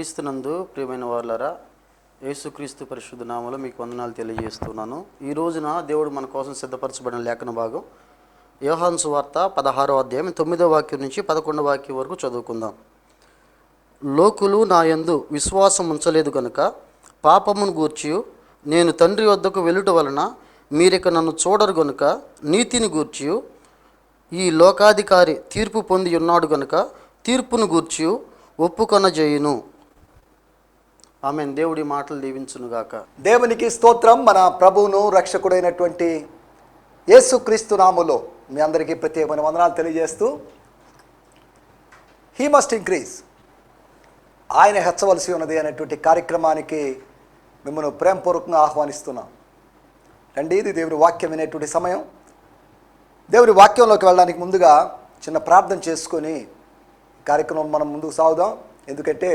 క్రీస్తునందు ప్రియమైన వాళ్ళరా, యేసుక్రీస్తు పరిశుద్ధ నామములో మీకు వందనాలు తెలియజేస్తున్నాను. ఈ రోజున దేవుడు మన కోసం సిద్ధపరచబడిన లేఖన భాగం యోహాను సువార్త 16వ అధ్యాయం 9వ వాక్యం నుంచి 11వ వాక్యం వరకు చదువుకుందాం. లోకులు నా యందు విశ్వాసం ఉంచలేదు గనుక పాపమును గూర్చి నేను తండ్రి వద్దకు వెళ్ళుట వలన మీరిక నన్ను చూడరు గనుక నీతిని గూర్చి ఈ లోకాధికారి తీర్పు పొంది ఉన్నాడు గనుక తీర్పును గూర్చి ఒప్పుకొనజేయును. ఆమేన్. దేవుడి మాటలు దీవించునుగాక. దేవునికి స్తోత్రం. మన ప్రభువును రక్షకుడైనటువంటి యేసుక్రీస్తు నామములో మీ అందరికీ ప్రత్యేకమైన వందనాలు తెలియజేస్తూ, హీ మస్ట్ ఇంక్రీజ్, ఆయన హెచ్చవలసి ఉన్నది అనేటువంటి కార్యక్రమానికి మిమ్మల్ని ప్రేమపూర్వకంగా ఆహ్వానిస్తున్నాం. రండి, ఇది దేవుని వాక్యం వినేటువంటి సమయం. దేవుని వాక్యంలోకి వెళ్ళడానికి ముందుగా చిన్న ప్రార్థన చేసుకొని కార్యక్రమం మనం ముందుకు సాగుదాం. ఎందుకంటే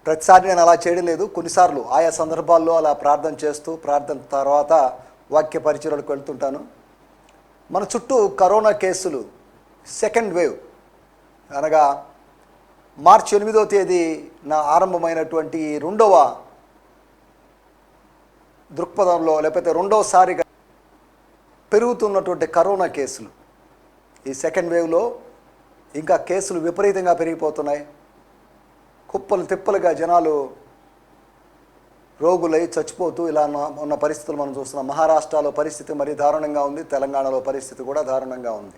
ప్రతిసారి నేను అలా చేయడం లేదు, కొన్నిసార్లు ఆయా సందర్భాల్లో అలా ప్రార్థన చేస్తూ ప్రార్థన తర్వాత వాక్య పరిచయాలకు వెళ్తుంటాను. మన చుట్టూ కరోనా కేసులు సెకండ్ వేవ్ అనగా మార్చి 8వ తేదీన ఆరంభమైనటువంటి రెండవ దృక్పథంలో, లేకపోతే రెండవసారిగా పెరుగుతున్నటువంటి కరోనా కేసులు, ఈ సెకండ్ వేవ్లో ఇంకా కేసులు విపరీతంగా పెరిగిపోతున్నాయి. కుప్పలు తిప్పలుగా జనాలు రోగులై చచ్చిపోతూ ఇలా ఉన్న పరిస్థితులు మనం చూస్తున్నాం. మహారాష్ట్రలో పరిస్థితి మరీ దారుణంగా ఉంది, తెలంగాణలో పరిస్థితి కూడా దారుణంగా ఉంది.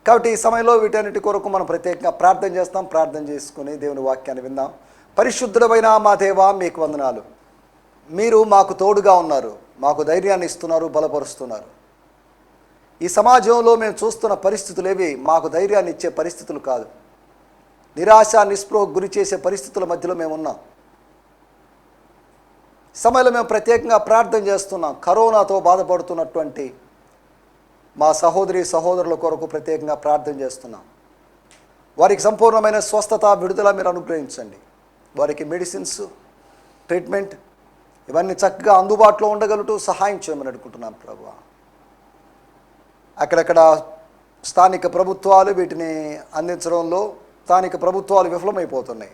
కాబట్టి ఈ సమయంలో వీటన్నిటి కొరకు మనం ప్రత్యేకంగా ప్రార్థన చేస్తాం. ప్రార్థన చేసుకుని దేవుని వాక్యాన్ని విందాం. పరిశుద్ధుడమైన మా దేవా, మీకు వందనాలు. మీరు మాకు తోడుగా ఉన్నారు, మాకు ధైర్యాన్ని ఇస్తున్నారు, బలపరుస్తున్నారు. ఈ సమాజంలో మేము చూస్తున్న పరిస్థితులు ఏవి మాకు ధైర్యాన్ని ఇచ్చే పరిస్థితులు కాదు. నిరాశ నిస్పృహకు గురి చేసే పరిస్థితుల మధ్యలో మేము ఉన్నాం. సమయంలో మేము ప్రత్యేకంగా ప్రార్థన చేస్తున్నాం. కరోనాతో బాధపడుతున్నటువంటి మా సహోదరి సహోదరుల కొరకు ప్రత్యేకంగా ప్రార్థన చేస్తున్నాం. వారికి సంపూర్ణమైన స్వస్థత, విడుదల మీరు అనుగ్రహించండి. వారికి మెడిసిన్స్, ట్రీట్మెంట్ ఇవన్నీ చక్కగా అందుబాటులో ఉండగలుగుతూ సహాయం చేయమని అడుగుతున్నాం ప్రభువా. అక్కడక్కడ స్థానిక ప్రభుత్వాలు వీటిని అందించడంలో స్థానిక ప్రభుత్వాలు విఫలమైపోతున్నాయి.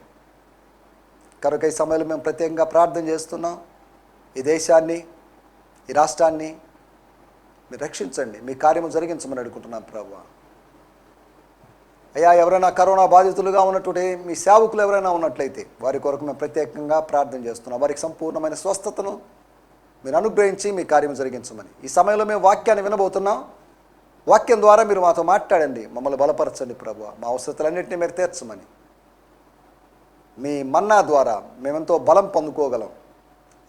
కనుక ఈ సమయంలో మేము ప్రత్యేకంగా ప్రార్థన చేస్తున్నాం. ఈ దేశాన్ని, ఈ రాష్ట్రాన్ని మీరు రక్షించండి, మీ కార్యము జరిగించమని అడుగుతున్నాం ప్రభువా. అయ్యా, ఎవరైనా కరోనా బాధితులుగా ఉన్నటువంటి మీ సేవకులు ఎవరైనా ఉన్నట్లయితే వారి కొరకు మేము ప్రత్యేకంగా ప్రార్థన చేస్తున్నాం. వారికి సంపూర్ణమైన స్వస్థతను మీరు అనుగ్రహించి మీ కార్యము జరిగించమని ఈ సమయంలో మేము వాక్యాన్ని వినబోతున్నాం. వాక్యం ద్వారా మీరు మాతో మాట్లాడండి, మమ్మల్ని బలపరచండి ప్రభువా. మా అవసరతలన్నింటినీ మీరు తీర్చమని, మీ మన్నా ద్వారా మేమెంతో బలం పొందుకోగలం.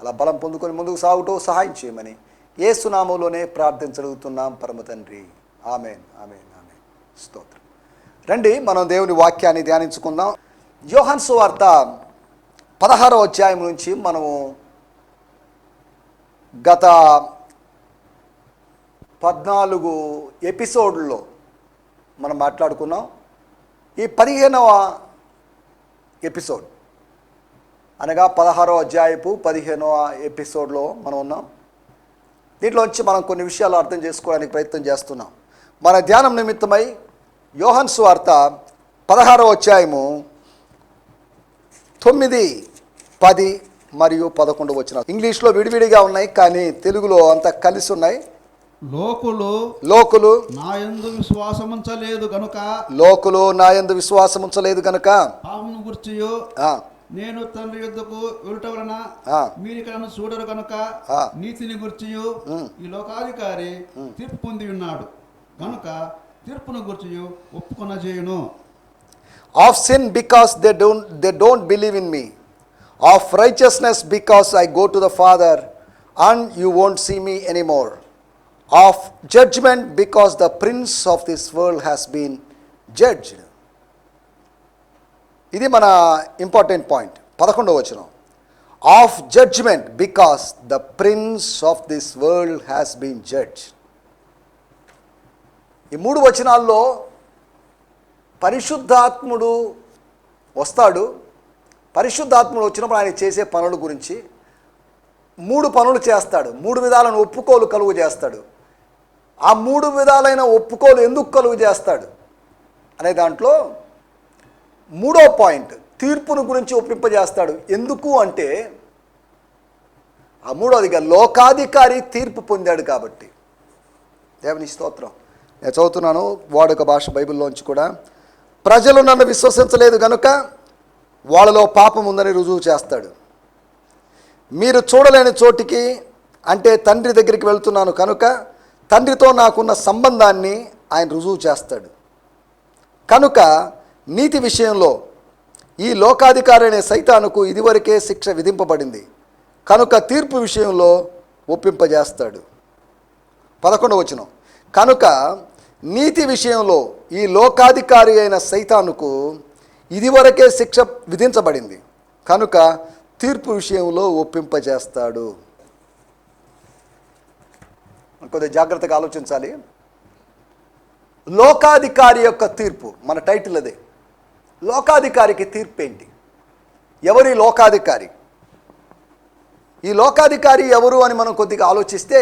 అలా బలం పొందుకొని ముందుకు సాగుతూ సహాయం చేయమని యేసు నామములోనే ప్రార్థించగలుగుతున్నాం పరమ తండ్రి. ఆమేన్, ఆమేన్, ఆమేన్. స్తోత్రం. రండి, మనం దేవుని వాక్యాన్ని ధ్యానించుకుందాం. యోహాను సువార్త 16వ అధ్యాయం నుంచి మనము గత 14 ఎపిసోడ్లో మనం మాట్లాడుకున్నాం. ఈ 15వ ఎపిసోడ్ అనగా 16వ అధ్యాయపు 15వ ఎపిసోడ్లో మనం ఉన్నాం. దీంట్లోంచి మనం కొన్ని విషయాలు అర్థం చేసుకోవడానికి ప్రయత్నం చేస్తున్నాం. మన ధ్యానం నిమిత్తమై యోహాను సువార్త 16వ అధ్యాయము 9, 10 మరియు 11 వచనాలు ఇంగ్లీష్లో విడివిడిగా ఉన్నాయి, కానీ తెలుగులో అంతా కలిసి ఉన్నాయి. లోకులు నా యందు విశ్వాసముంచలేదు గనుక పాపమును గుర్చియు నేను తండ్రి యొద్దకు వెళ్ళుట వలన మీరు నన్ను చూడరు గనుక నీతిని గుర్చియు ఈ లోకాధికారి తీర్పు పొంది ఉన్నాడు గనుక తీర్పును గుర్చియు ఒప్పుకొనజేయును. Of sin because they don't believe in me, of righteousness because I go to the father and you won't see me anymore, of judgment because the prince of this world has been judged. ఇది మన important point. 11వ వచనం, of judgment because the prince of this world has been judged. ఈ 3 వచనాల్లో పరిశుద్ధాత్ముడు వస్తాడు. పరిశుద్ధాత్ముడు వచ్చినప్పుడు ఆయన చేసే పనుల గురించి 3 పనులు చేస్తాడు. 3 విధాలను ఒప్పుకోలు కలుగు చేస్తాడు. ఆ 3 విధాలైన ఒప్పుకోలు ఎందుకు కలుగు చేస్తాడు అనే దాంట్లో 3వ పాయింట్ తీర్పును గురించి ఒప్పింపజేస్తాడు. ఎందుకు అంటే ఆ మూడవదిగా లోకాధికారి తీర్పు పొందాడు కాబట్టి. దేవుని స్తోత్రం. నేను చదువుతున్నాను వాడుక భాష బైబిల్లోంచి కూడా. ప్రజలు నన్ను విశ్వసించలేదు కనుక వాళ్ళలో పాపం ఉందని రుజువు చేస్తాడు. మీరు చూడలేని చోటికి అంటే తండ్రి దగ్గరికి వెళ్తున్నాను కనుక తండ్రితో నాకున్న సంబంధాన్ని ఆయన రుజువు చేస్తాడు. కనుక నీతి విషయంలో ఈ లోకాధికారి అనే సైతానుకు ఇదివరకే శిక్ష విధింపబడింది కనుక తీర్పు విషయంలో ఒప్పింపజేస్తాడు. 11వ వచనం, కనుక నీతి విషయంలో ఈ లోకాధికారి అయిన సైతానుకు ఇదివరకే శిక్ష విధించబడింది కనుక తీర్పు విషయంలో ఒప్పింపజేస్తాడు. కొద్దిగా జాగ్రత్తగా ఆలోచించాలి. లోకాధికారి యొక్క తీర్పు, మన టైటిల్ అదే. లోకాధికారికి తీర్పు ఏంటి? ఎవరి లోకాధికారి? ఈ లోకాధికారి ఎవరు అని మనం కొద్దిగా ఆలోచిస్తే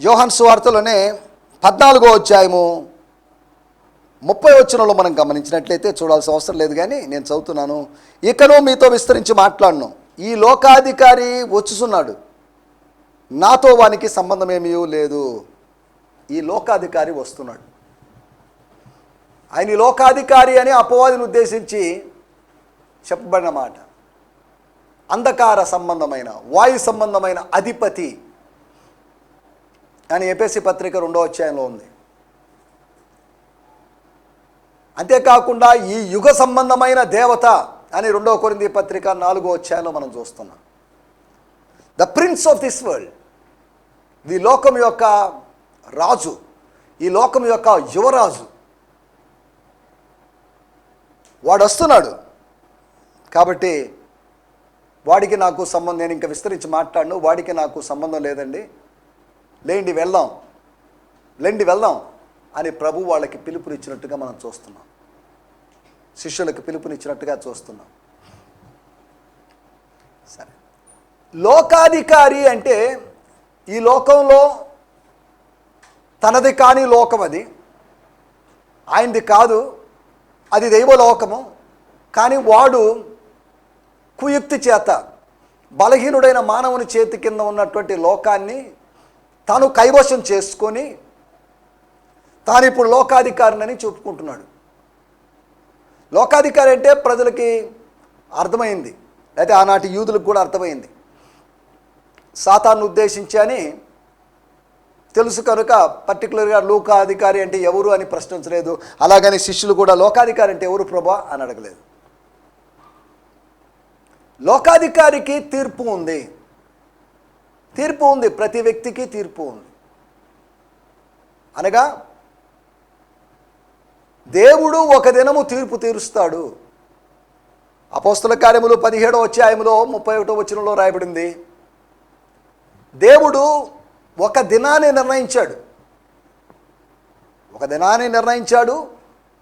యోహాను సువార్తలోనే 14వ అధ్యాయము 30వ వచనంలో మనం గమనించినట్లయితే, చూడాల్సిన అవసరం లేదు కానీ నేను చదువుతున్నాను. ఇకను మీతో విస్తరించి మాట్లాడను, ఈ లోకాధికారి వచ్చుచున్నాడు, నాతో వానికి సంబంధం ఏమీ లేదు. ఈ లోకాధికారి వస్తున్నాడు. ఆయన ఈ లోకాధికారి అని అపవాదిని ఉద్దేశించి చెప్పబడిన మాట. అంధకార సంబంధమైన వాయు సంబంధమైన అధిపతి అని ఎఫెసీ పత్రిక 2వ అధ్యాయంలో ఉంది. అంతేకాకుండా ఈ యుగ సంబంధమైన దేవత అని 2వ కొరింథీ పత్రిక 4వ అధ్యాయంలో మనం చూస్తున్నాం. The prince of this world, ఈ లోకం యొక్క రాజు, ఈ లోకం యొక్క యువరాజు వాడు వస్తున్నాడు. కాబట్టి వాడికి నాకు సంబంధం, నేను ఇంకా విస్తరించి మాట్లాడను, వాడికి నాకు సంబంధం లేదండి, లేండి వెళ్దాం అని ప్రభు వాళ్ళకి పిలుపునిచ్చినట్టుగా మనం చూస్తున్నాం. శిష్యులకు పిలుపునిచ్చినట్టుగా చూస్తున్నాం. సరే, లోకాధికారి అంటే ఈ లోకంలో తనది కాని లోకం, అది ఆయనది కాదు, అది దైవలోకము. కానీ వాడు కుయుక్తి చేత బలహీనుడైన మానవుని చేతి కింద ఉన్నటువంటి లోకాన్ని తాను కైవశం చేసుకొని తాను ఇప్పుడు లోకాధికారిని చెప్పుకుంటున్నాడు. లోకాధికారి అంటే ప్రజలకి అర్థమైంది, అయితే ఆనాటి యూదులకు కూడా అర్థమైంది. సాతాను ఉద్దేశించి అని తెలుసు కనుక పర్టికులర్గా లోకాధికారి అంటే ఎవరు అని ప్రశ్నించలేదు. అలాగని శిష్యులు కూడా లోకాధికారి అంటే ఎవరు ప్రభా అని అడగలేదు. లోకాధికారికి తీర్పు ఉంది, ప్రతి వ్యక్తికి తీర్పు ఉంది. అనగా దేవుడు ఒక దినము తీర్పు తీరుస్తాడు. అపోస్తల కార్యములు 17వ అధ్యాయంలో 31వ వచనంలో రాయబడింది, దేవుడు ఒక దినాన్ని నిర్ణయించాడు,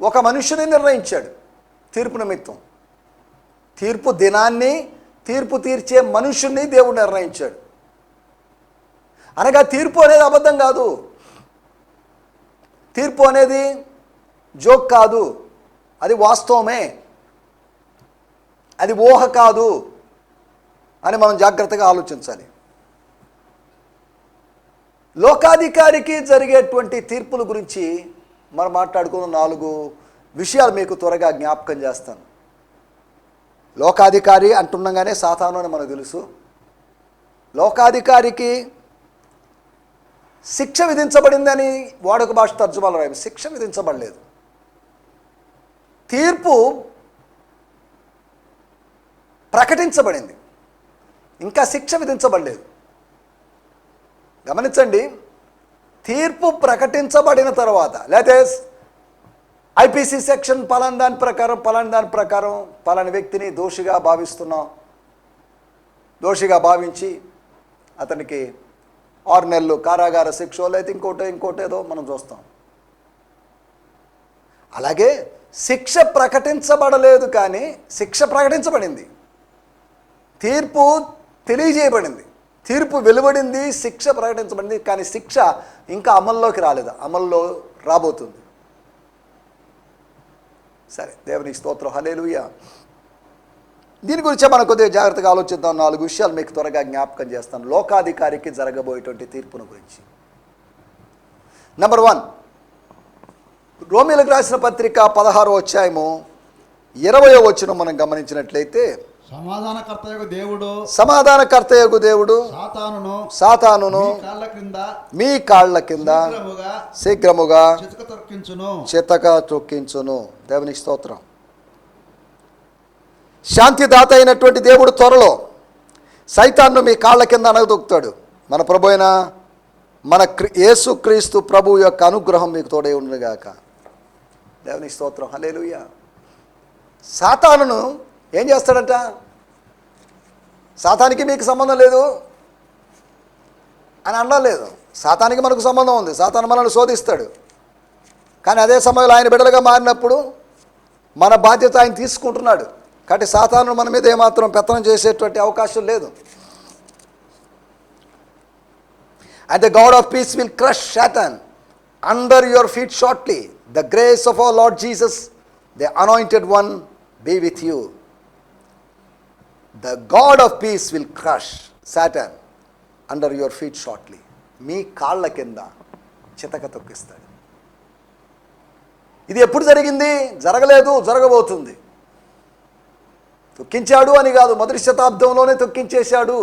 ఒక మనుషుని నిర్ణయించాడు తీర్పు నిమిత్తం. తీర్పు దినాన్ని, తీర్పు తీర్చే మనుషుణ్ణి దేవుడు నిర్ణయించాడు. అనగా తీర్పు అనేది అబద్ధం కాదు, తీర్పు అనేది జోక్ కాదు, అది వాస్తవమే, అది ఊహ కాదు అని మనం జాగ్రత్తగా ఆలోచించాలి. లోకాధికారికి జరిగేటువంటి తీర్పుల గురించి మనం మాట్లాడుకున్న 4 విషయాలు మీకు త్వరగా జ్ఞాపకం చేస్తాను. లోకాధికారి అంటుండగానే సాతాను అని మనకు తెలుసు. లోకాధికారికి శిక్ష విధించబడిందని వాడుక భాష తర్జుమాలో రాయి. శిక్ష విధించబడలేదు, తీర్పు ప్రకటించబడింది, ఇంకా శిక్ష విధించబడలేదు. గమనించండి, తీర్పు ప్రకటించబడిన తర్వాత, లేకపోతే ఐపీసీ సెక్షన్ పలాని దాని ప్రకారం పలాని వ్యక్తిని దోషిగా భావిస్తున్నాం, దోషిగా భావించి అతనికి 6 నెలలు కారాగార శిక్ష, అయితే ఇంకోటేదో మనం చూస్తాం. అలాగే శిక్ష ప్రకటించబడలేదు, కానీ శిక్ష ప్రకటించబడింది, తీర్పు తెలియజేయబడింది, తీర్పు వెలువడింది, శిక్ష ప్రకటించబడింది. కానీ శిక్ష ఇంకా అమల్లోకి రాలేదు, అమల్లో రాబోతుంది. సరే, దేవునికి స్తోత్రం, హల్లెలూయా. దీని గురించే మనం కొద్దిగా జాగ్రత్తగా ఆలోచిద్దాం. 4 విషయాలు మీకు త్వరగా జ్ఞాపకం చేస్తాను లోకాధికారికి జరగబోయేటువంటి తీర్పును గురించి. నెంబర్ 1, రోమీయులకు రాసిన పత్రిక 16వ అధ్యాయము 20వ వచనం మనం గమనించినట్లయితే, సమాధానకర్తయగు దేవుడు సమాధానకర్తయగు దేవుడు సాతానును మీ కాళ్ళ కింద శీఘ్రముగా చితక తొక్కించును. దేవునికి స్తోత్రం. శాంతిదాత అయినటువంటి దేవుడు త్వరలో సైతాన్ను మీ కాళ్ళ కింద అనగదొక్కుతాడు. మన ప్రభు అయిన మన యేసుక్రీస్తు ప్రభు యొక్క అనుగ్రహం మీకు తోడై ఉండుగాక. దేవునికి స్తోత్రం, హల్లెలూయా. సాతానును ఏం చేస్తాడంట? సాతానికి మీకు సంబంధం లేదు అని అనలేదు. సాతానికి మనకు సంబంధం ఉంది. సాతాను మనల్ని శోధిస్తాడు. కానీ అదే సమయంలో ఆయన బిడ్డలుగా మారినప్పుడు మన బాధ్యత ఆయన తీసుకుంటున్నాడు. కాబట్టి సాతాను మన మీద ఏమాత్రం పెత్తనం చేసేటువంటి అవకాశం లేదు. And the God of peace will crush Satan under your feet shortly. The grace of our Lord Jesus, the anointed one, be with you. The God of peace will crush Satan under your feet shortly. మీ కాళ్ళ కింద చితక తొక్కిస్తాడు. ఇది ఎప్పుడు జరిగింది? జరగలేదు, జరగబోతుంది. తొక్కించాడు అని కాదు, మొదటి శతాబ్దంలోనే తొక్కించేశాడు,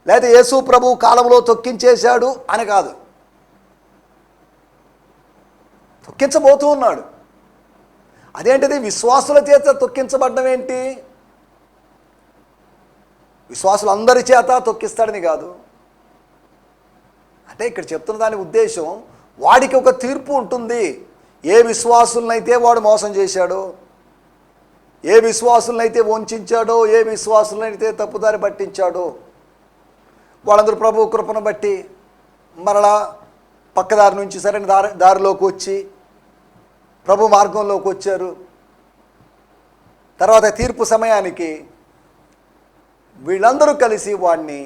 లేదా యేసు ప్రభు కాలంలో తొక్కించేశాడు అని కాదు. తొక్కించబోతూ ఉన్నాడు. అదేంటిది? విశ్వాసుల చేత తొక్కించబడ్డం ఏంటి? విశ్వాసులు అందరి చేత తొక్కిస్తాడని కాదు. అంటే ఇక్కడ చెప్తున్న దాని ఉద్దేశం, వాడికి ఒక తీర్పు ఉంటుంది. ఏ విశ్వాసులనైతే వాడు మోసం చేశాడో, ఏ విశ్వాసులనైతే వంచాడో, ఏ విశ్వాసులనైతే తప్పుదారి పట్టించాడో, వాళ్ళందరూ ప్రభు కృపను బట్టి మరలా పక్కదారి నుంచి సరైన దారిలోకి వచ్చి ప్రభు మార్గంలోకి వచ్చారు. తర్వాత తీర్పు సమయానికి వీళ్ళందరూ కలిసి వాడిని,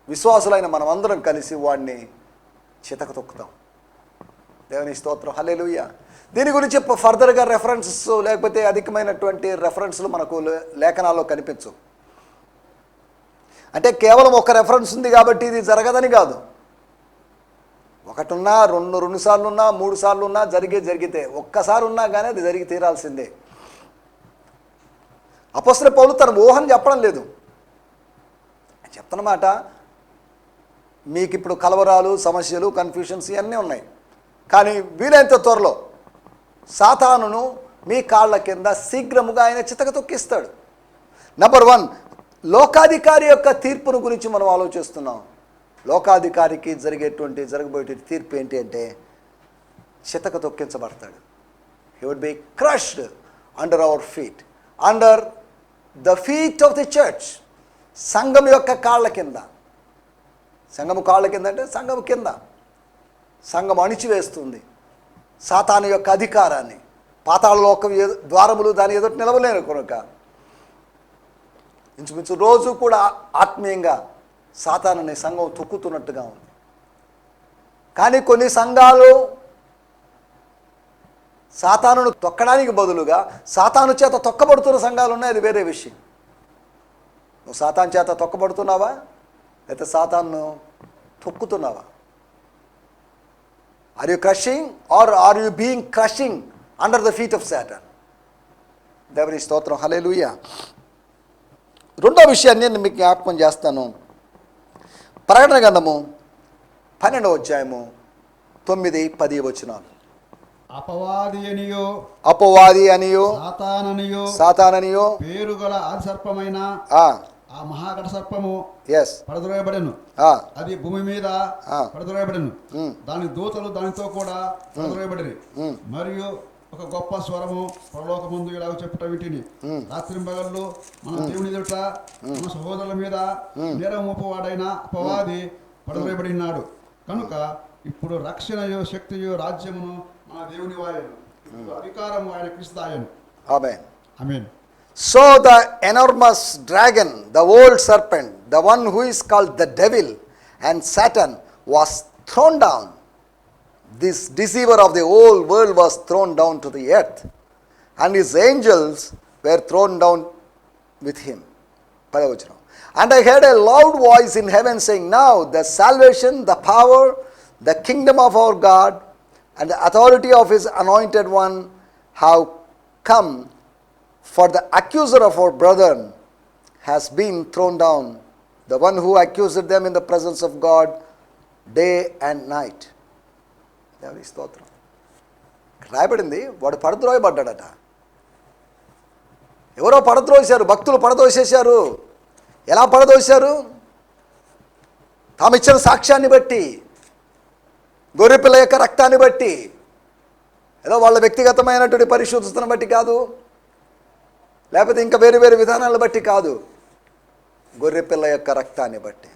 విశ్వాసులైన మనమందరం కలిసి వాడిని చితక తొక్కుతాం. దేవుని స్తోత్రం, హల్లెలూయా. దీని గురించి ఫర్దర్గా రెఫరెన్సెస్ లేకపోతే అధికమైనటువంటి రెఫరెన్స్లు మనకు లేఖనాల్లో కనిపించవు. అంటే కేవలం ఒక రెఫరెన్స్ ఉంది కాబట్టి ఇది జరగదని కాదు. ఒకటున్నా, రెండు సార్లు ఉన్నా, 3 సార్లు ఉన్నా జరిగితే, ఒక్కసారి ఉన్నా కానీ అది జరిగి తీరాల్సిందే. అపోస్తలుడైన పౌలు తన ఊహను చెప్పడం లేదు. చెప్తున్నమాట, మీకు ఇప్పుడు కలవరాలు, సమస్యలు, కన్ఫ్యూషన్స్ ఇవన్నీ ఉన్నాయి. కానీ వీలైనంత త్వరలో సాతానును మీ కాళ్ళ కింద శీఘ్రముగా ఆయన చితక తొక్కిస్తాడు. నెంబర్ 1, లోకాధికారి యొక్క తీర్పును గురించి మనం ఆలోచిస్తున్నాం. లోకాధికారికి జరగబోయే తీర్పు ఏంటి అంటే చితక తొక్కించబడతాడు. He would be crushed under our feet, under the feet of the church. సంఘం యొక్క కాళ్ళ కింద. సంఘము కాళ్ళ కింద అంటే సంఘం కింద. సంఘం అణిచివేస్తుంది సాతాను యొక్క అధికారాన్ని. పాతాళలోక ద్వారములు దాని ఎదుట నిలవలేరు కనుక ఇంచుమించు రోజు కూడా ఆత్మీయంగా సాతానుని సంఘం తొక్కుతున్నట్టుగా ఉంది. కానీ కొన్ని సంఘాలు సాతానును తొక్కడానికి బదులుగా సాతాను చేత తొక్కబడుతున్న సంఘాలు ఉన్నాయి. అది వేరే విషయం. నువ్వు సాతాను చేత తొక్కబడుతున్నావా, లేకపోతే సాతాను తొక్కుతున్నావా? Are you crushing or are you being crushing under the feet of Satan? దేవుని స్తోత్రం, హల్లెలూయా. రెండో విషయాన్ని నేను మీకు జ్ఞాపకం చేస్తాను. ప్రకటన గ్రంథము 12వ అధ్యాయము 9-10 వచనాలు. అపవాది అనియో సాతాననియో పేరు గల ఆది సర్పమైన ఆ మహాగణ సర్పము పడద్రోయబడెను. అది భూమి మీద పడద్రోయబడెను. దాని దూతలు దానితో కూడా పడద్రోయబడిరి. మరియు ఒక గొప్ప స్వరము పరలోకమందు ఇలాగ చెప్పుట వీటిని, రాత్రింబగళ్ళు మన దేవుని ఎదుట మన సహోదరుల మీద నేరం మోపువాడైన అపవాది పడద్రోయబడినాడు కనుక ఇప్పుడు రక్షణయో శక్తియో రాజ్యమును మన దేవుని వాయను, అధికారము ఆయన క్రీస్తుదాయను. ఆమేన్. ఆమేన్. So the enormous dragon, the old serpent, the one who is called the devil and Satan, was thrown down. This deceiver of the whole world was thrown down to the earth. and his angels were thrown down with him. 10వ వచనం. And I heard a loud voice in heaven saying, Now the salvation, the power, the kingdom of our God, and the authority of his anointed one have come, for the accuser of our brethren has been thrown down, the one who accused them in the presence of God day and night. దేవుని స్తోత్రం. రాయబడింది, వాడు పడద్రోయబడ్డాడట. ఎవరో పడద్రోశారు, భక్తులు పడదోసేశారు. ఎలా పడదోశారు? తాము ఇచ్చిన సాక్ష్యాన్ని బట్టి, గొర్రెపిల్ల యొక్క రక్తాన్ని బట్టి, ఏదో వాళ్ళ వ్యక్తిగతమైనటువంటి పరిశుద్ధతను బట్టి కాదు, లేకపోతే ఇంకా వేరు వేరు విధానాలను బట్టి కాదు, గొర్రెపిల్ల యొక్క రక్తాన్ని బట్టి,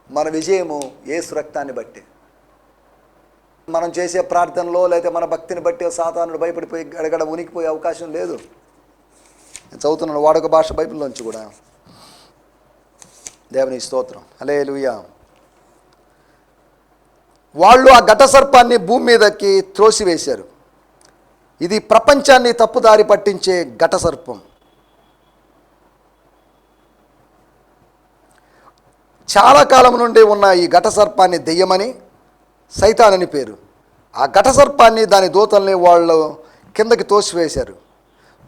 మన విజయము యేసు రక్తాన్ని బట్టి. మనం చేసే ప్రార్థనలో లేకపోతే మన భక్తిని బట్టి సాతానుడు భయపడిపోయి గడగడ ఉనికిపోయే అవకాశం లేదు. నేను చదువుతున్నాను వాడుక భాష బైబిల్లోంచి కూడా. దేవుని స్తోత్రం. హల్లెలూయా. వాళ్ళు ఆ ఘట సర్పాన్ని భూమి మీదకి త్రోసివేశారు. ఇది ప్రపంచాన్ని తప్పుదారి పట్టించే ఘట సర్పం. చాలా కాలం నుండి ఉన్న ఈ ఘట సర్పాన్ని దెయ్యమని, సైతానని పేరు. ఆ ఘట సర్పాన్ని, దాని దూతల్ని వాళ్ళు కిందకి తోసివేశారు.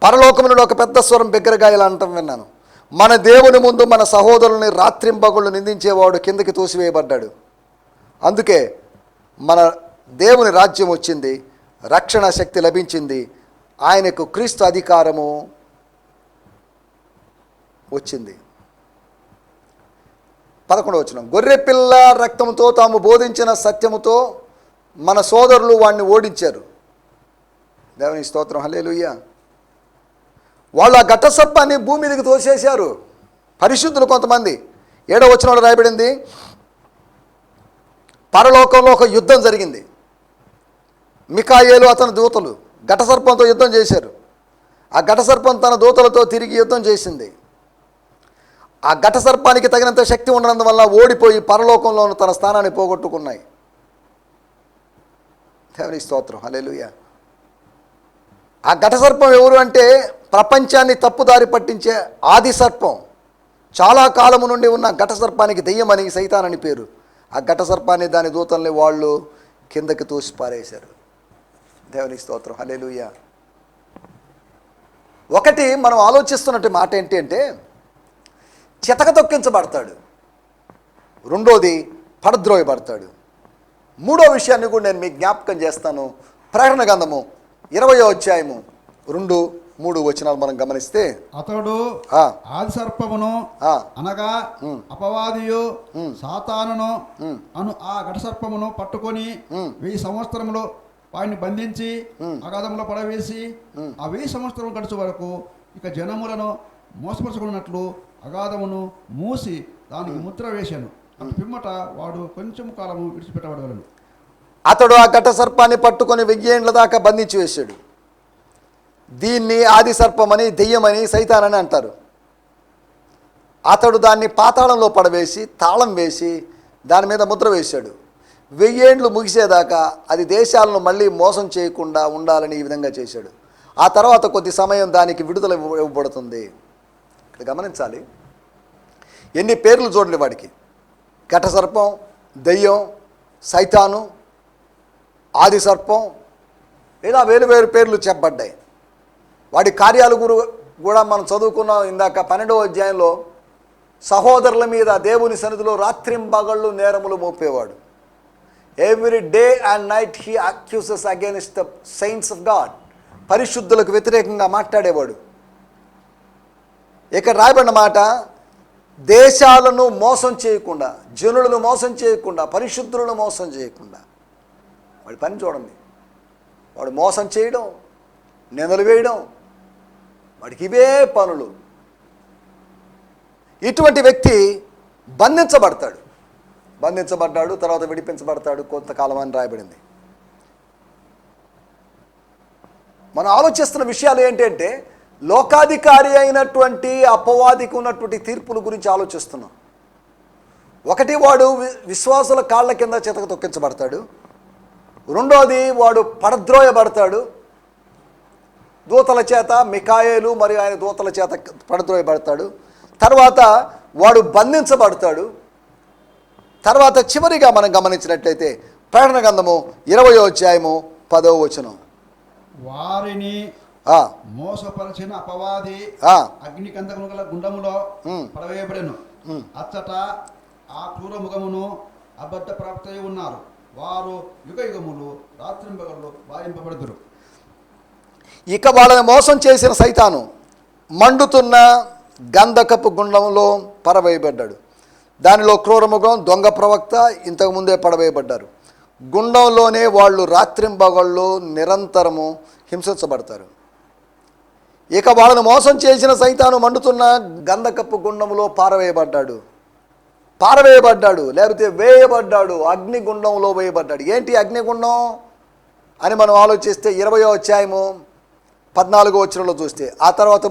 పరలోకం నుండి ఒక పెద్ద స్వరం బిగ్గరగా ఇలా అంటం విన్నాను, మన దేవుని ముందు మన సహోదరుల్ని రాత్రింబగళ్ళు నిందించేవాడు కిందకి తోసివేయబడ్డాడు. అందుకే మన దేవుని రాజ్యం వచ్చింది, రక్షణ శక్తి లభించింది, ఆయనకు క్రీస్తు అధికారము వచ్చింది. 11వ వచనం. గొర్రెపిల్ల రక్తంతో తాము బోధించిన సత్యముతో మన సోదరులు వాడిని ఓడించారు. దేవుని స్తోత్రం. హల్లెలూయా. వాళ్ళు ఆ ఘట సర్పాన్ని భూమి మీదకి తోసేశారు. పరిశుద్ధులు కొంతమంది. 7వ వచనంలో రాయబడింది, పరలోకంలో ఒక యుద్ధం జరిగింది. మికాయేలు అతని దూతలు ఘట సర్పంతో యుద్ధం చేశారు. ఆ ఘట సర్పం తన దూతలతో తిరిగి యుద్ధం చేసింది. ఆ ఘట సర్పానికి తగినంత శక్తి ఉండనందువల్ల ఓడిపోయి పరలోకంలోను తన స్థానాన్ని పోగొట్టుకున్నాయి. దేవుని స్తోత్రం. హల్లెలూయా. ఆ ఘట సర్పం ఎవరు అంటే ప్రపంచాన్ని తప్పుదారి పట్టించే ఆది సర్పం. చాలా కాలము నుండి ఉన్న ఘట సర్పానికి దెయ్యమని, సైతానని పేరు. ఆ ఘట సర్పాన్ని, దాని దూతల్ని వాళ్ళు కిందకి తోసి పారేశారు. దేవునికి స్తోత్రం. హల్లెలూయా. ఒకటి మనం ఆలోచిస్తున్నట్టు మాట ఏంటి అంటే, చితక తొక్కించబడతాడు. రెండోది పడద్రోయబడతాడు. మూడో విషయాన్ని కూడా నేను మీకు జ్ఞాపకం చేస్తాను. ప్రకటన గ్రంథము 20వ అధ్యాయము 2-3 వచనాలు మనం గమనిస్తే, అతడు ఆది సర్పమును అనగా అపవాదియు సాతానును అను ఆ ఘట సర్పమును పట్టుకొని 1000 సంవత్సరములు వాడిని బంధించి అగాధంలో పడవేసి ఆ 1000 సంవత్సరం గడుచు వరకు ఇక జనములను మోసపరచుకున్నట్లు అగాధమును మూసి దానికి ముద్ర వేశాను. అటు పిమ్మట వాడు కొంచెం కాలము విడిచిపెట్టబడగలను. అతడు ఆ ఘట సర్పాన్ని పట్టుకొని 1000 ఏండ్ల దాకా బంధించి వేశాడు. దీన్ని ఆది సర్పమని, దెయ్యమని, సైతానని అంటారు. అతడు దాన్ని పాతాళంలో పడవేసి తాళం వేసి దాని మీద ముద్ర వేశాడు. 1000 ఏండ్లు ముగిసేదాకా అది దేశాలను మళ్ళీ మోసం చేయకుండా ఉండాలని ఈ విధంగా చేశాడు. ఆ తర్వాత కొద్ది సమయం దానికి విడుదల ఇవ్వబడుతుంది. ఇక్కడ గమనించాలి, ఎన్ని పేర్లు చూడండి వాడికి. ఘట సర్పం, దెయ్యం, సైతాను, ఆది సర్పం, లేదా వేరు వేరు పేర్లు చెప్పబడ్డాయి. వాడి కార్యాలు కూడా మనం చదువుకున్నాం ఇందాక 12వ అధ్యాయంలో. సహోదరుల మీద దేవుని సన్నిధిలో రాత్రింబగళ్ళు నేరములు మోపేవాడు. Every day and night he accuses against the saints of God. పరిశుద్ధులకు వ్యతిరేకంగా మాట్లాడేవాడు. ఇక్కడ రాయబడిన మాట, దేశాలను మోసం చేయకుండా, జనులను మోసం చేయకుండా, పరిశుద్ధులను మోసం చేయకుండా. వాడి పని చూడండి. వాడు మోసం చేయడం, నిందలు వేయడం, వాడికి ఇవే పనులు. ఇటువంటి వ్యక్తి బంధించబడ్డాడు, తర్వాత విడిపించబడతాడు కొంతకాలం అని రాయబడింది. మనం ఆలోచిస్తున్న విషయాలు ఏంటంటే, లోకాధికారి అయినటువంటి అపవాదికి ఉన్నటువంటి తీర్పుల గురించి ఆలోచిస్తున్నాం. ఒకటి, వాడు విశ్వాసుల కాళ్ళ కింద చితక తొక్కించబడతాడు. రెండోది, వాడు పడద్రోయబడతాడు. దూతల చేత, మికాయేలు మరియు ఆయన దూతల చేత పడద్రోయబడతాడు. తర్వాత వాడు బంధించబడతాడు. తర్వాత చివరిగా మనం గమనించినట్లయితే ప్రకటన గ్రంథము 20వ అధ్యాయము 10వ వచనం, వారిని మోసపరిచిన అపవాది అగ్నికందకము గల గుండములో పడవేయబడెను. అచ్చట ఆ క్రూర ముఖమును అబద్ధ ప్రాప్తై ఉన్నారు. వారు యుగ యుగములు రాత్రింబగళ్ళు వాయింపబడుదురు. ఇక వాళ్ళని మోసం చేసిన సైతాను మండుతున్న గంధకపు గుండంలో పడవేయబడ్డాడు. దానిలో క్రూరముఖం, దొంగ ప్రవక్త ఇంతకుముందే పడవేయబడ్డారు. గుండంలోనే వాళ్ళు రాత్రింబగళ్ళు నిరంతరము హింసించబడతారు. ఇక వాళ్ళను మోసం చేసిన సైతాను మండుతున్న గంధకపు గుండంలో పారవేయబడ్డాడు, లేకపోతే వేయబడ్డాడు, అగ్నిగుండంలో వేయబడ్డాడు. ఏంటి అగ్నిగుండం అని మనం ఆలోచిస్తే 20వ అధ్యాయము 14వ వచనంలో చూస్తే, ఆ తర్వాత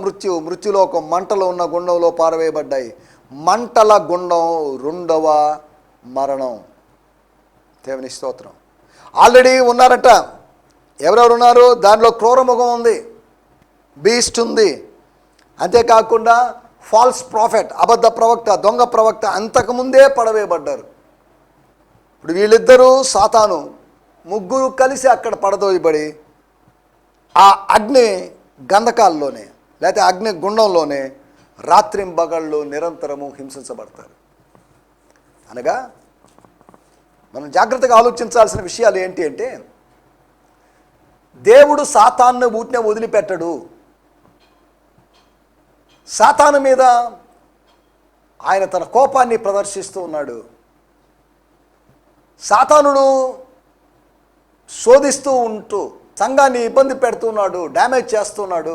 మృత్యులోకం మంటలో ఉన్న గుండంలో పారవేయబడ్డాయి. మంటల గుండం రెండవ మరణం. దేవుని స్తోత్రం. ఆల్రెడీ ఉన్నారట. ఎవరెవరు ఉన్నారు? దానిలో క్రూరముఖం ఉంది, బీస్ట్ ఉంది, అంతేకాకుండా ఫాల్స్ ప్రాఫెట్, అబద్ధ ప్రవక్త, దొంగ ప్రవక్త అంతకుముందే పడవేయబడ్డారు. ఇప్పుడు వీళ్ళిద్దరూ సాతాను ముగ్గురు కలిసి అక్కడ పడదోయబడి ఆ అగ్ని గంధకాల్లోనే లేకపోతే అగ్ని గుండంలోనే రాత్రింబగళ్ళు నిరంతరము హింసించబడతారు. అనగా మనం జాగ్రత్తగా ఆలోచించాల్సిన విషయాలు ఏంటి అంటే, దేవుడు సాతాను ఊటినే వదిలిపెట్టడు. సాతాను మీద ఆయన తన కోపాన్ని ప్రదర్శిస్తూ ఉన్నాడు. సాతానుడు శోధిస్తూ ఉంటూ సంఘాన్ని ఇబ్బంది పెడుతున్నాడు, డ్యామేజ్ చేస్తున్నాడు.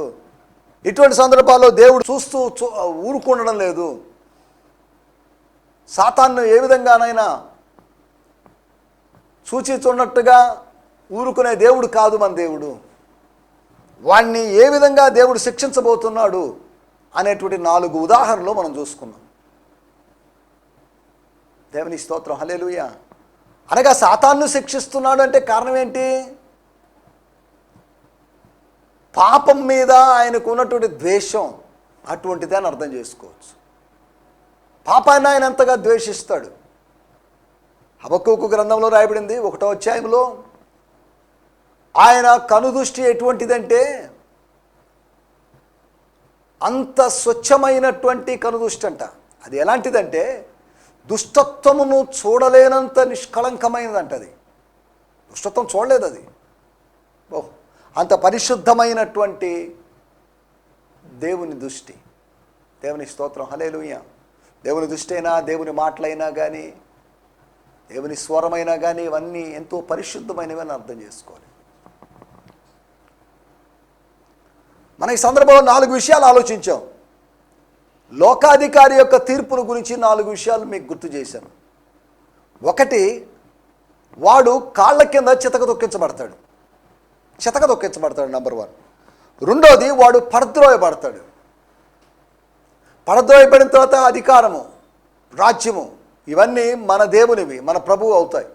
ఇటువంటి సందర్భాల్లో దేవుడు చూస్తూ ఊరుకుండడం లేదు. సాతాను ఏ విధంగానైనా చూచిచున్నట్టుగా ఊరుకునే దేవుడు కాదు మన దేవుడు. వాణ్ణి ఏ విధంగా దేవుడు శిక్షించబోతున్నాడు అనేటువంటి 4 ఉదాహరణలు మనం చూసుకున్నాం. దేవుని స్తోత్రం, హల్లెలూయా. అనగా సాతాను శిక్షిస్తున్నాడు అంటే కారణం ఏంటి? పాపం మీద ఆయనకు ఉన్నటువంటి ద్వేషం అటువంటిదే అని అర్థం చేసుకోవచ్చు. పాపాన్ని ఆయన ఎంతగా ద్వేషిస్తాడు. హబక్కూకు గ్రంథంలో రాయబడింది 1వ అధ్యాయంలో, ఆయన కనుదృష్టి ఎటువంటిదంటే అంత స్వచ్ఛమైనటువంటి కనుదృష్టి అంట. అది ఎలాంటిదంటే దుష్టత్వమును చూడలేనంత నిష్కళంకమైనదంట. అది దుష్టత్వం చూడలేదు. అది అంత పరిశుద్ధమైనటువంటి దేవుని దృష్టి. దేవుని స్తోత్రం, హల్లెలూయా. దేవుని దృష్టి అయినా, దేవుని మాటలైనా కానీ, దేవుని స్వరమైనా కానీ ఇవన్నీ ఎంతో పరిశుద్ధమైనవి అని అర్థం చేసుకోవాలి. మన ఈ సందర్భంలో 4 విషయాలు ఆలోచించాం. లోకాధికారి యొక్క తీర్పును గురించి 4 విషయాలు మీకు గుర్తు చేశాను. 1, వాడు కాళ్ళ కింద చితక దొక్కించబడతాడు. నంబర్ 1. 2, వాడు పడద్రోయబడతాడు. పడద్రోయబడిన తర్వాత అధికారము, రాజ్యము ఇవన్నీ మన దేవునివి, మన ప్రభువు అవుతాయి.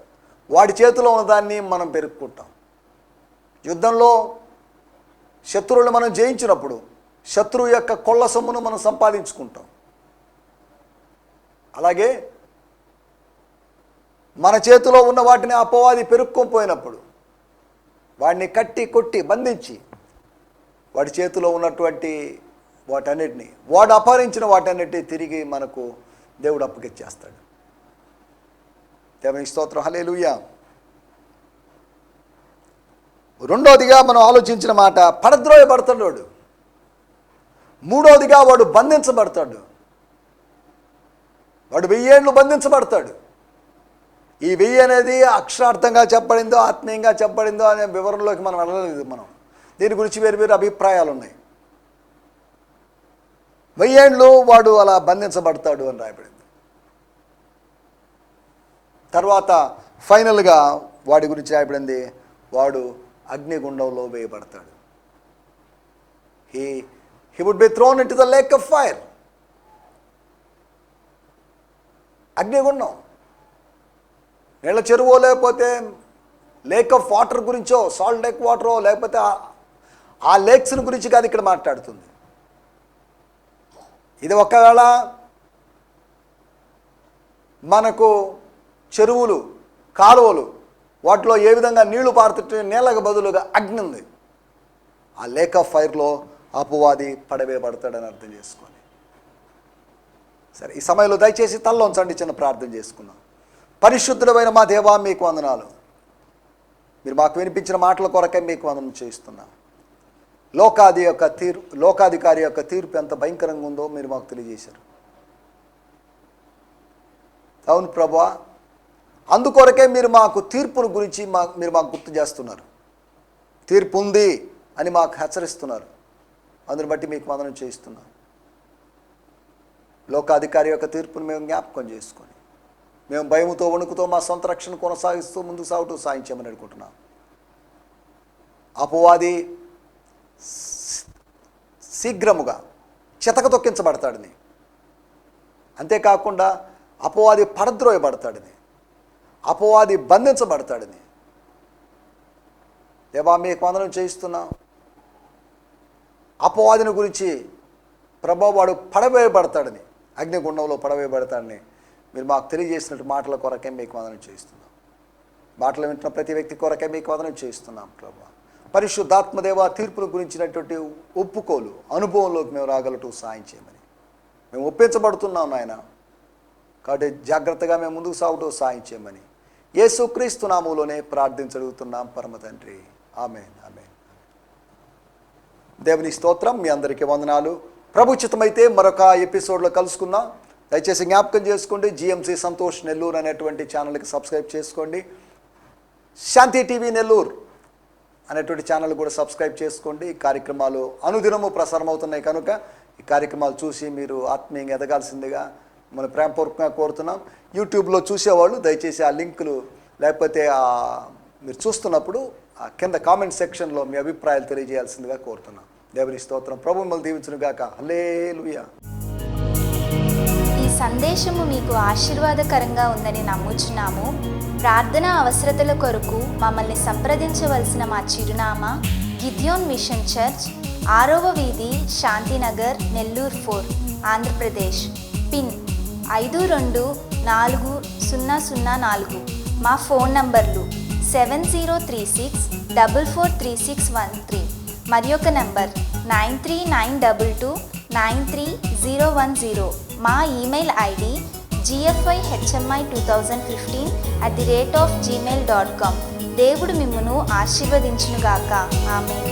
వాడి చేతిలో ఉన్నదాన్ని మనం పెరుక్కుంటాం. యుద్ధంలో శత్రువులు మనం జయించినప్పుడు శత్రువు యొక్క కొల్ల సొమ్మును మనం సంపాదించుకుంటాం. అలాగే మన చేతిలో ఉన్న వాటిని అపవాది పెరుక్కొనిపోయినప్పుడు వాడిని కట్టి కొట్టి బంధించి వాడి చేతిలో ఉన్నటువంటి వాటన్నిటిని, వాడు అపహరించిన వాటన్నిటిని తిరిగి మనకు దేవుడు అప్పగిచ్చేస్తాడు. దేవుని స్తోత్రం, హల్లెలూయా. 2వదిగా మనం ఆలోచించిన మాట, పడద్రోయబడతాడు వాడు. 3వదిగా వాడు బంధించబడతాడు. వాడు 1000 ఏళ్ళు బంధించబడతాడు. ఈ 1000 అనేది అక్షరార్థంగా చెప్పబడిందో ఆత్మీయంగా చెప్పబడిందో అనే వివరంలోకి మనం వెళ్ళలేదు. దీని గురించి వేరు అభిప్రాయాలు ఉన్నాయి. 1000 ఏళ్ళు వాడు అలా బంధించబడతాడు అని రాయబడింది. తర్వాత ఫైనల్గా వాడి గురించి రాయబడింది, వాడు అగ్నిగుండంలో వేయబడతాడు. He would be thrown into the lake of fire. అగ్నిగుండం, నీళ్ళ చెరువో లేకపోతే లేక్ ఆఫ్ వాటర్ గురించో, సాల్ట్ లేక్ వాటరో, లేకపోతే ఆ లేక్స్ని గురించి కాదు ఇక్కడ మాట్లాడుతుంది. ఇది ఒకవేళ మనకు చెరువులు, కాలువలు, వాటిలో ఏ విధంగా నీళ్లు పారుతుంటే నీళ్ళకు బదులుగా అగ్ని ఉంది. ఆ లేక్ ఆఫ్ ఫైర్లో అపవాది పడవేయబడతాడని అర్థం చేసుకోండి. సరే, ఈ సమయంలో దయచేసి తల్లోంచండి, చిన్న ప్రార్థన చేసుకున్నాం. పరిశుద్ధుడమైన మా దేవా, మీకు వందనాలు. మీరు మాకు వినిపించిన మాటల కొరకే మీకు వందనం చేయిస్తున్నాం. లోకాధికారి యొక్క తీర్పు ఎంత భయంకరంగా ఉందో మీరు మాకు తెలియజేశారు. అవును ప్రభువా, అందుకొరకే మీరు మాకు తీర్పును గురించి మీరు మాకు గుర్తు చేస్తున్నారు. తీర్పు ఉంది అని మాకు హెచ్చరిస్తున్నారు. అందుని బట్టి మీకు వందనం చేయిస్తున్నాం. లోకాధికారి యొక్క తీర్పును మేము జ్ఞాపకం చేసుకొని మేము భయముతో వణుకుతో మా సొంత రక్షణ కొనసాగిస్తూ ముందుకు సాగుతూ సాయించామని అనుకుంటున్నాం. అపవాది శీఘ్రముగా చితక తొక్కించబడతాడని, అంతేకాకుండా అపవాది పడద్రోయబడతాడని, అపవాది బంధించబడతాడని దేవా మీకు వందనం చేయిస్తున్నాం. అపవాదిని గురించి ప్రభు వాడు పడవేయబడతాడని, అగ్నిగుండంలో పడవేయబడతాడని మీరు మాకు తెలియజేసినట్టు మాటల కొరకే మీకు వందనం చేయిస్తున్నాం. మాటలు వింటున్న ప్రతి వ్యక్తి కొరకే మీకు వందనం చేయిస్తున్నాం ప్రభు. పరిశుద్ధాత్మదేవ తీర్పును గురించినటువంటి ఒప్పుకోలు అనుభవంలోకి మేము రాగలటూ సాయం చేయమని మేము ఒప్పించబడుతున్నాం నాయన. కాబట్టి జాగ్రత్తగా మేము ముందుకు సాగుతూ సాయం చేయమని యేసుక్రీస్తు నామములోనే ప్రార్థించగలుగుతున్నాం పరమ తండ్రి. ఆమేన్, ఆమేన్. దేవుని స్తోత్రం. మీ అందరికీ వందనాలు. ప్రభు చిత్తమైతే మరొక ఎపిసోడ్లో కలుసుకుందాం. దయచేసి జ్ఞాపకం చేసుకోండి, జిఎంసి సంతోష్ నెల్లూరు అనేటువంటి ఛానల్కి సబ్స్క్రైబ్ చేసుకోండి. శాంతి టీవీ నెల్లూరు అనేటువంటి ఛానల్ కూడా సబ్స్క్రైబ్ చేసుకోండి. ఈ కార్యక్రమాలు అనుదినము ప్రసారం అవుతున్నాయి కనుక ఈ కార్యక్రమాలు చూసి మీరు ఆత్మీయంగా ఎదగాల్సిందిగా మనం ప్రేమపూర్వకంగా కోరుతున్నాం. యూట్యూబ్లో చూసేవాళ్ళు దయచేసి ఆ లింకులు లేకపోతే మీరు చూస్తున్నప్పుడు ఆ కింద కామెంట్ సెక్షన్లో మీ అభిప్రాయాలు తెలియజేయాల్సిందిగా కోరుతున్నాం. దేవుని స్తోత్రం. ప్రభు మిమ్మల్ని దీవించును గాక. హల్లెలూయా. ఈ సందేశము మీకు ఆశీర్వాదకరంగా ఉందని నమ్ముచున్నాము. ప్రార్థనా అవసరతల కొరకు మమ్మల్ని సంప్రదించవలసిన మా చిరునామా గిద్యోన్ మిషన్ చర్చ్, 6వ వీధి, శాంతినగర్, నెల్లూరు 4, ఆంధ్రప్రదేశ్. పిన్ 524004. మా ఫోన్ నంబర్లు 7036443613 మరి ఒక నంబర్ 9392293010. మా ఈమెయిల్ ఐడి gfihmi2015@gmail.com. దేవుడు మిమ్మును ఆశీర్వదించునుగాక. ఆమేన్.